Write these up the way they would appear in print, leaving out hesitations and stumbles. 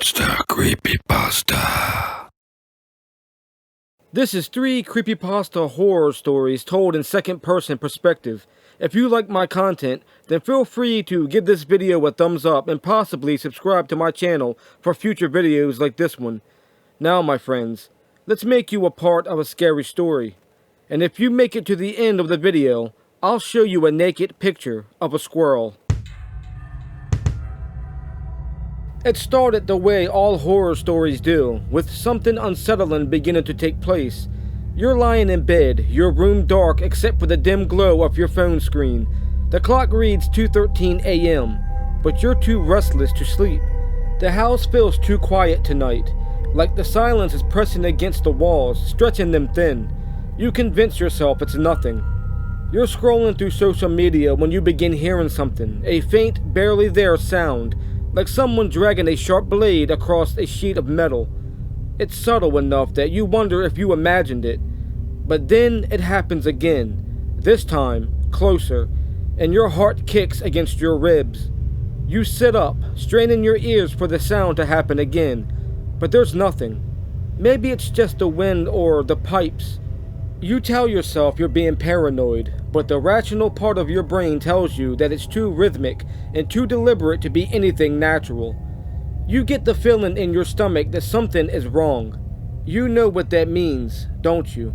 Monster Creepypasta. This is 3 creepypasta horror stories told in second-person perspective. If you like my content, then feel free to give this video a thumbs up and possibly subscribe to my channel for future videos like this one. Now, my friends, let's make you a part of a scary story. And if you make it to the end of the video, I'll show you a naked picture of a squirrel. It started the way all horror stories do, with something unsettling beginning to take place. You're lying in bed, your room dark except for the dim glow of your phone screen. The clock reads 2:13 a.m., but you're too restless to sleep. The house feels too quiet tonight, like the silence is pressing against the walls, stretching them thin. You convince yourself it's nothing. You're scrolling through social media when you begin hearing something, a faint, barely there sound, like someone dragging a sharp blade across a sheet of metal. It's subtle enough that you wonder if you imagined it. But then it happens again, this time closer, and your heart kicks against your ribs. You sit up, straining your ears for the sound to happen again, but there's nothing. Maybe it's just the wind or the pipes. You tell yourself you're being paranoid, but the rational part of your brain tells you that it's too rhythmic and too deliberate to be anything natural. You get the feeling in your stomach that something is wrong. You know what that means, don't you?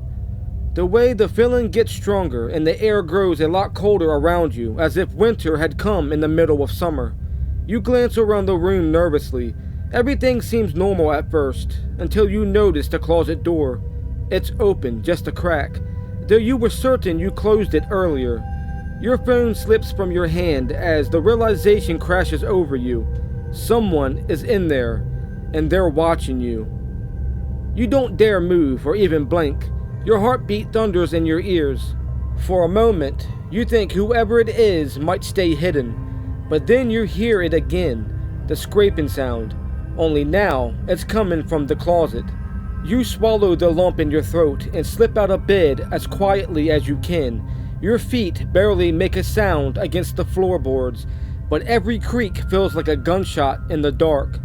The way the feeling gets stronger and the air grows a lot colder around you, as if winter had come in the middle of summer. You glance around the room nervously. Everything seems normal at first, until you notice the closet door. It's open, just a crack, though you were certain you closed it earlier. Your phone slips from your hand as the realization crashes over you. Someone is in there, and they're watching you. You don't dare move or even blink. Your heartbeat thunders in your ears. For a moment, you think whoever it is might stay hidden, but then you hear it again, the scraping sound, only now it's coming from the closet. You swallow the lump in your throat and slip out of bed as quietly as you can. Your feet barely make a sound against the floorboards, but every creak feels like a gunshot in the dark.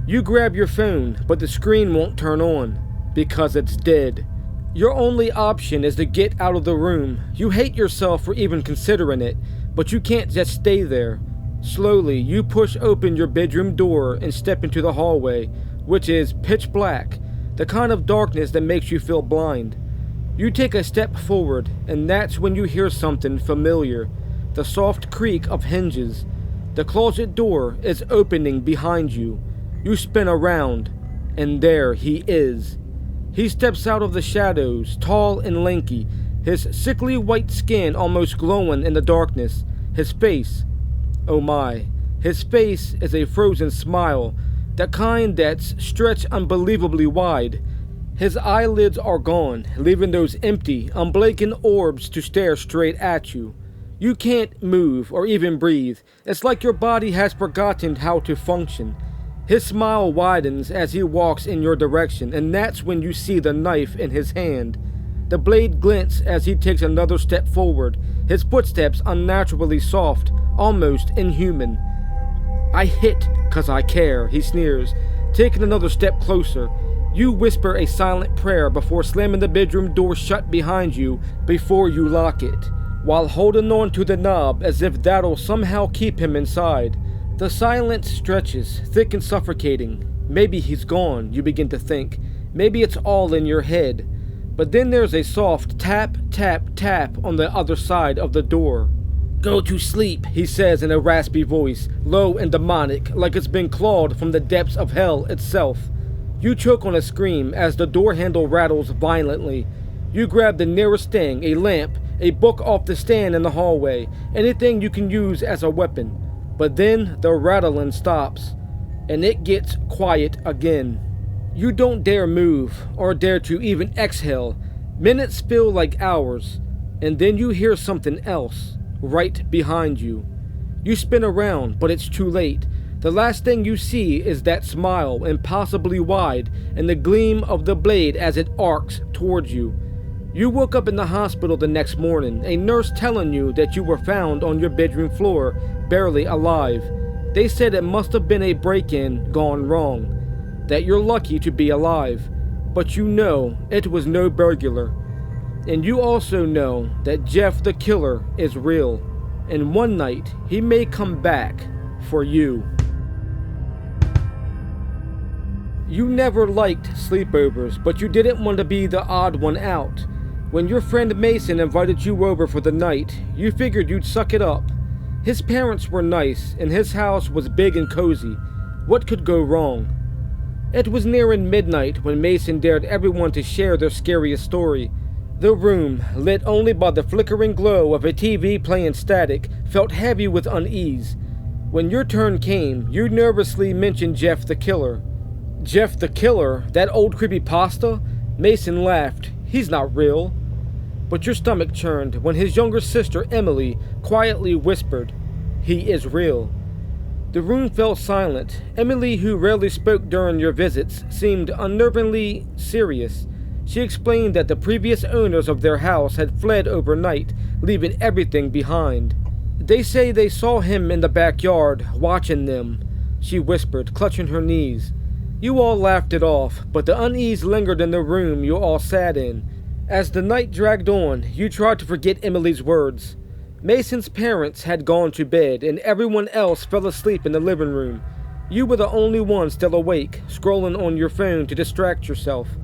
You grab your phone, but the screen won't turn on, because it's dead. Your only option is to get out of the room. You hate yourself for even considering it, but you can't just stay there. Slowly, you push open your bedroom door and step into the hallway, which is pitch black. The kind of darkness that makes you feel blind. You take a step forward, and that's when you hear something familiar. The soft creak of hinges. The closet door is opening behind you. You spin around, and there he is. He steps out of the shadows, tall and lanky, his sickly white skin almost glowing in the darkness. His face, oh my, his face is a frozen smile. The kind that's stretched unbelievably wide. His eyelids are gone, leaving those empty, unblinking orbs to stare straight at you. You can't move or even breathe. It's like your body has forgotten how to function. His smile widens as he walks in your direction, and that's when you see the knife in his hand. The blade glints as he takes another step forward, his footsteps unnaturally soft, almost inhuman. "I hit 'cause I care," he sneers, taking another step closer. You whisper a silent prayer before slamming the bedroom door shut behind you before you lock it, while holding on to the knob as if that'll somehow keep him inside. The silence stretches, thick and suffocating. Maybe he's gone, you begin to think. Maybe it's all in your head. But then there's a soft tap, tap, tap on the other side of the door. "Go to sleep," he says in a raspy voice, low and demonic, like it's been clawed from the depths of hell itself. You choke on a scream as the door handle rattles violently. You grab the nearest thing, a lamp, a book off the stand in the hallway, anything you can use as a weapon. But then the rattling stops, and it gets quiet again. You don't dare move, or dare to even exhale. Minutes feel like hours, and then you hear something else. Right behind you. You spin around, but it's too late. The last thing you see is that smile, impossibly wide, and the gleam of the blade as it arcs towards you. You woke up in the hospital the next morning, a nurse telling you that you were found on your bedroom floor, barely alive. They said it must have been a break-in gone wrong. that you're lucky to be alive, but you know it was no burglar. And you also know that Jeff the Killer is real, and one night he may come back for you. You never liked sleepovers, but you didn't want to be the odd one out. When your friend Mason invited you over for the night, you figured you'd suck it up. His parents were nice, and his house was big and cozy. What could go wrong? It was nearing midnight when Mason dared everyone to share their scariest story. The room, lit only by the flickering glow of a TV playing static, felt heavy with unease. When your turn came, you nervously mentioned Jeff the Killer. Jeff the Killer? That old creepypasta? Mason laughed. He's not real. But your stomach churned when his younger sister Emily quietly whispered, "He is real." The room fell silent. Emily, who rarely spoke during your visits, seemed unnervingly serious. She explained that the previous owners of their house had fled overnight, leaving everything behind. "They say they saw him in the backyard, watching them," she whispered, clutching her knees. You all laughed it off, but the unease lingered in the room you all sat in. As the night dragged on, you tried to forget Emily's words. Mason's parents had gone to bed, and everyone else fell asleep in the living room. You were the only one still awake, scrolling on your phone to distract yourself.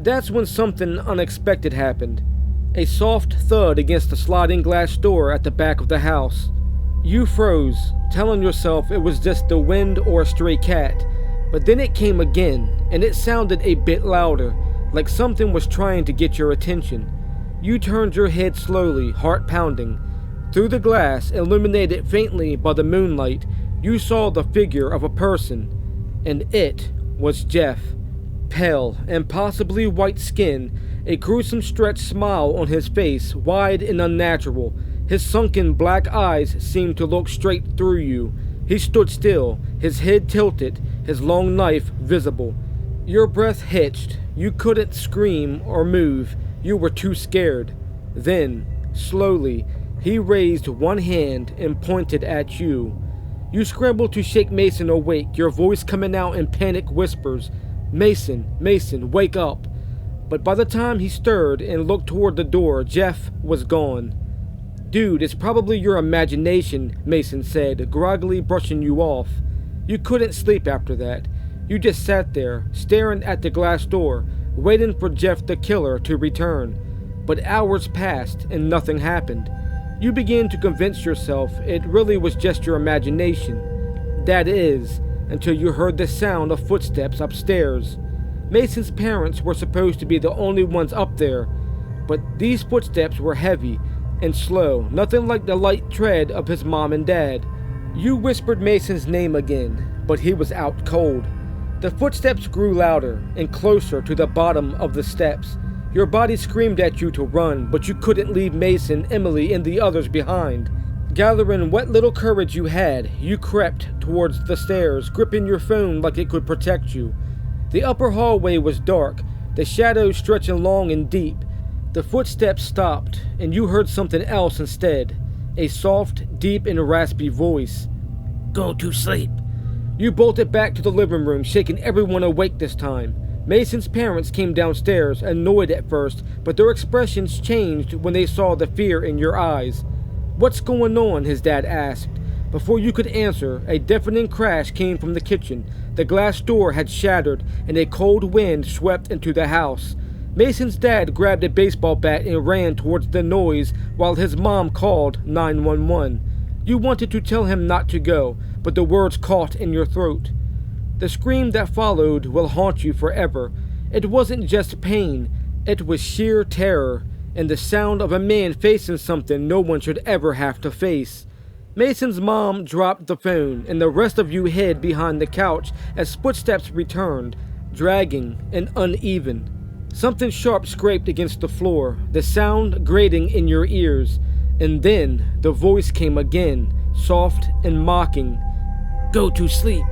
That's when something unexpected happened. A soft thud against the sliding glass door at the back of the house. You froze, telling yourself it was just the wind or a stray cat. But then it came again, and it sounded a bit louder, like something was trying to get your attention. You turned your head slowly, heart pounding. Through the glass, illuminated faintly by the moonlight, you saw the figure of a person, and it was Jeff. Pale and possibly white skin, a gruesome stretched smile on his face, wide and unnatural. His sunken black eyes seemed to look straight through you. He stood still, his head tilted, his long knife visible. Your breath hitched. You couldn't scream or move. You were too scared. Then, slowly, he raised one hand and pointed at you. You scrambled to shake Mason awake, your voice coming out in panic whispers. "Mason, Mason, wake up." But by the time he stirred and looked toward the door, Jeff was gone. "Dude, it's probably your imagination," Mason said, groggily brushing you off. You couldn't sleep after that. You just sat there, staring at the glass door, waiting for Jeff the Killer to return. But hours passed and nothing happened. You began to convince yourself it really was just your imagination. That is, until you heard the sound of footsteps upstairs. Mason's parents were supposed to be the only ones up there, but these footsteps were heavy and slow, nothing like the light tread of his mom and dad. You whispered Mason's name again, but he was out cold. The footsteps grew louder and closer to the bottom of the steps. Your body screamed at you to run, but you couldn't leave Mason, Emily, and the others behind. Gathering what little courage you had, you crept towards the stairs, gripping your phone like it could protect you. The upper hallway was dark, the shadows stretching long and deep. The footsteps stopped, and you heard something else instead. A soft, deep, and raspy voice. "Go to sleep." You bolted back to the living room, shaking everyone awake this time. Mason's parents came downstairs, annoyed at first, but their expressions changed when they saw the fear in your eyes. "What's going on?" his dad asked. Before you could answer, a deafening crash came from the kitchen. The glass door had shattered, and a cold wind swept into the house. Mason's dad grabbed a baseball bat and ran towards the noise while his mom called 911. You wanted to tell him not to go, but the words caught in your throat. The scream that followed will haunt you forever. It wasn't just pain, it was sheer terror, and the sound of a man facing something no one should ever have to face. Mason's mom dropped the phone, and the rest of you hid behind the couch as footsteps returned, dragging and uneven. Something sharp scraped against the floor, the sound grating in your ears, and then the voice came again, soft and mocking. "Go to sleep."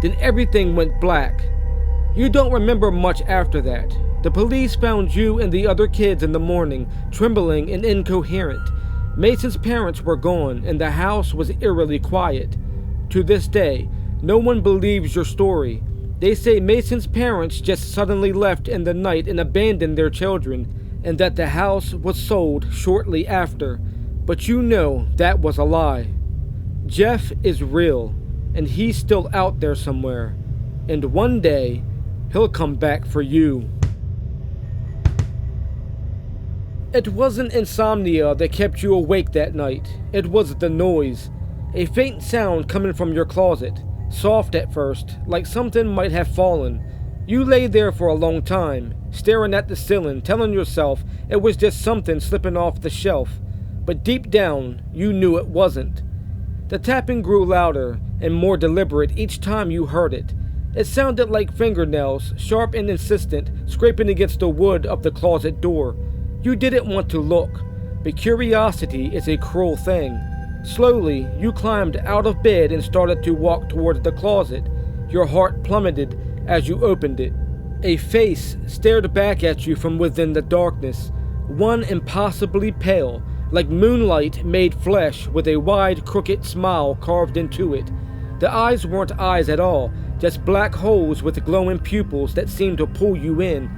Then everything went black. You don't remember much after that. The police found you and the other kids in the morning, trembling and incoherent. Mason's parents were gone, and the house was eerily quiet. To this day, no one believes your story. They say Mason's parents just suddenly left in the night and abandoned their children, and that the house was sold shortly after. But you know that was a lie. Jeff is real, and he's still out there somewhere. And one day, he'll come back for you. It wasn't insomnia that kept you awake that night. It was the noise. A faint sound coming from your closet. Soft at first, like something might have fallen. You lay there for a long time, staring at the ceiling, telling yourself it was just something slipping off the shelf. But deep down, you knew it wasn't. The tapping grew louder and more deliberate each time you heard it. It sounded like fingernails, sharp and insistent, scraping against the wood of the closet door. You didn't want to look, but curiosity is a cruel thing. Slowly, you climbed out of bed and started to walk towards the closet. Your heart plummeted as you opened it. A face stared back at you from within the darkness, one impossibly pale, like moonlight made flesh with a wide, crooked smile carved into it. The eyes weren't eyes at all, just black holes with glowing pupils that seemed to pull you in.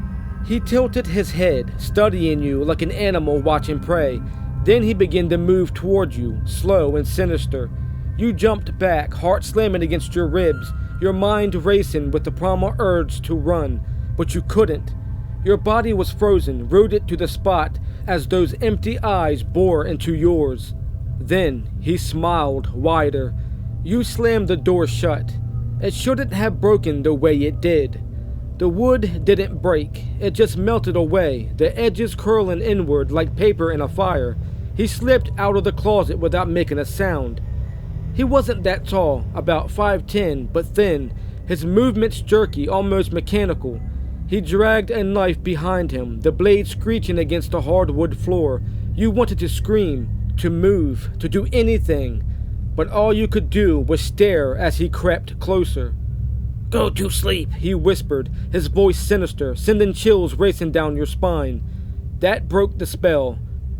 He tilted his head, studying you like an animal watching prey. Then he began to move toward you, slow and sinister. You jumped back, heart slamming against your ribs, your mind racing with the primal urge to run, but you couldn't. Your body was frozen, rooted to the spot as those empty eyes bore into yours. Then he smiled wider. You slammed the door shut. It shouldn't have broken the way it did. The wood didn't break, it just melted away, the edges curling inward like paper in a fire. He slipped out of the closet without making a sound. He wasn't that tall, about 5'10", but thin, his movements jerky, almost mechanical. He dragged a knife behind him, the blade screeching against the hardwood floor. You wanted to scream, to move, to do anything, but all you could do was stare as he crept closer. "Go to sleep," he whispered, his voice sinister, sending chills racing down your spine. That broke the spell.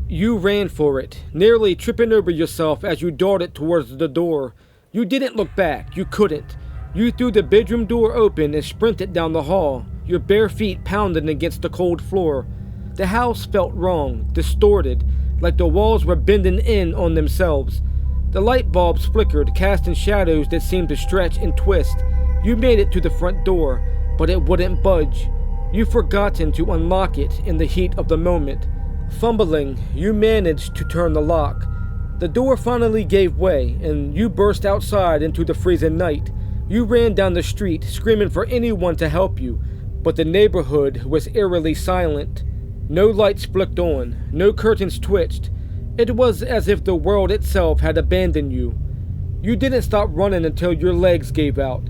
You ran for it, nearly tripping over yourself as you darted towards the door. You didn't look back, you couldn't. You threw the bedroom door open and sprinted down the hall, your bare feet pounding against the cold floor. The house felt wrong, distorted, like the walls were bending in on themselves. The light bulbs flickered, casting shadows that seemed to stretch and twist. You made it to the front door, but it wouldn't budge. You'd forgotten to unlock it in the heat of the moment. Fumbling, you managed to turn the lock. The door finally gave way, and you burst outside into the freezing night. You ran down the street, screaming for anyone to help you, but the neighborhood was eerily silent. No lights flicked on, no curtains twitched. It was as if the world itself had abandoned you. You didn't stop running until your legs gave out.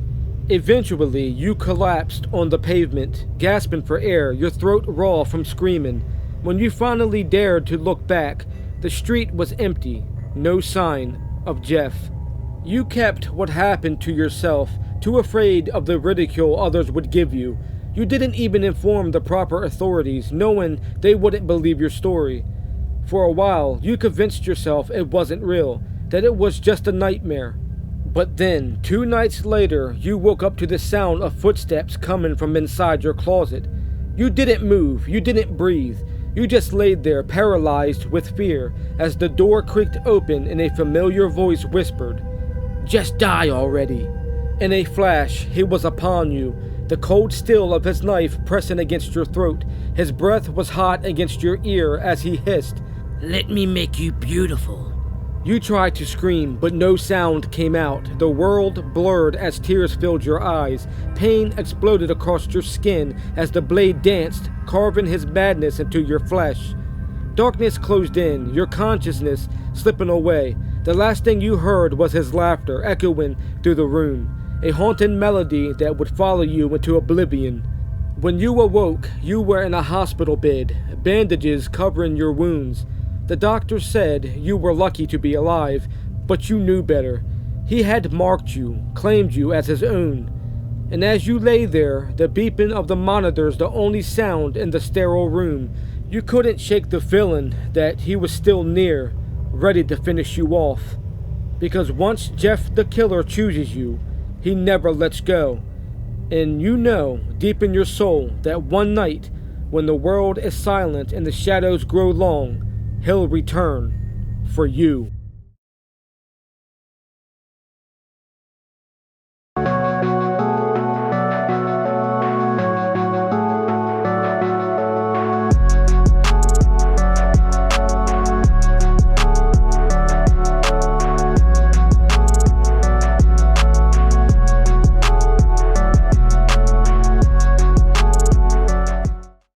Eventually, you collapsed on the pavement, gasping for air, your throat raw from screaming. When you finally dared to look back, the street was empty, no sign of Jeff. You kept what happened to yourself, too afraid of the ridicule others would give you. You didn't even inform the proper authorities, knowing they wouldn't believe your story. For a while, you convinced yourself it wasn't real, that it was just a nightmare. But then, 2 nights later, you woke up to the sound of footsteps coming from inside your closet. You didn't move, you didn't breathe. You just laid there, paralyzed with fear, as the door creaked open and a familiar voice whispered, "Just die already." In a flash, he was upon you, the cold steel of his knife pressing against your throat. His breath was hot against your ear as he hissed, "Let me make you beautiful." You tried to scream, but no sound came out. The world blurred as tears filled your eyes. Pain exploded across your skin as the blade danced, carving his madness into your flesh. Darkness closed in, your consciousness slipping away. The last thing you heard was his laughter echoing through the room, a haunting melody that would follow you into oblivion. When you awoke, you were in a hospital bed, bandages covering your wounds. The doctor said you were lucky to be alive, but you knew better. He had marked you, claimed you as his own. And as you lay there, the beeping of the monitors the only sound in the sterile room, you couldn't shake the feeling that he was still near, ready to finish you off. Because once Jeff the Killer chooses you, he never lets go. And you know, deep in your soul, that one night, when the world is silent and the shadows grow long, he'll return for you.